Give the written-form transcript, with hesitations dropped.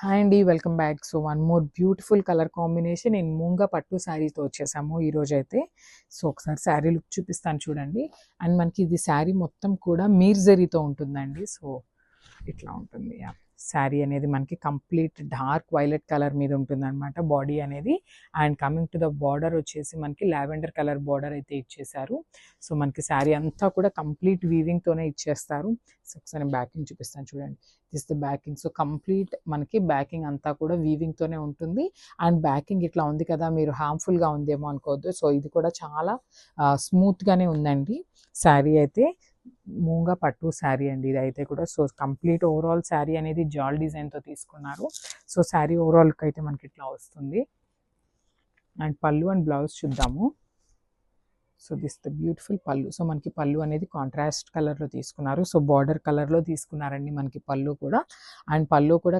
Hi అండి, welcome back. So one more beautiful colour combination in మూంగా పట్టు శారీతో వచ్చేసాము ఈరోజైతే. సో ఒకసారి శారీ లుక్ చూపిస్తాను చూడండి. అండ్ మనకి ఇది శారీ మొత్తం కూడా మీర్జరీతో ఉంటుందండి. సో ఇట్లా ఉంటుంది శారీ అనేది మనకి కంప్లీట్ డార్క్ వైలెట్ కలర్ మీద ఉంటుందన్నమాట బాడీ అనేది. And coming to the border వచ్చేసి మనకి లావెండర్ కలర్ బార్డర్ అయితే ఇచ్చేసారు. సో మనకి శారీ అంతా కూడా కంప్లీట్ వీవింగ్తోనే ఇచ్చేస్తారు. సో ఒకసారి బ్యాకింగ్ చూపిస్తాను చూడండి. This the backing. So complete మనకి బ్యాకింగ్ అంతా కూడా వీవింగ్తోనే ఉంటుంది. అండ్ బ్యాకింగ్ ఇట్లా ఉంది కదా, మీరు హార్మ్ఫుల్గా ఉందేమో అనుకోవద్దు. సో ఇది కూడా చాలా స్మూత్గానే ఉందండి శారీ అయితే. మూంగా పట్టు శారీ అండి ఇదైతే కూడా. సో కంప్లీట్ ఓవరాల్ శారీ అనేది జాల్ డిజైన్తో తీసుకున్నారు. సో శారీ ఓవరాల్కి అయితే మనకి ఇట్లా వస్తుంది. అండ్ పళ్ళు అండ్ బ్లౌజ్ చూద్దాము. సో దిస్ ద బ్యూటిఫుల్ పళ్ళు. సో మనకి పళ్ళు అనేది కాంట్రాస్ట్ కలర్లో తీసుకున్నారు. సో బార్డర్ కలర్లో తీసుకున్నారండి మనకి పళ్ళు కూడా. అండ్ పళ్ళు కూడా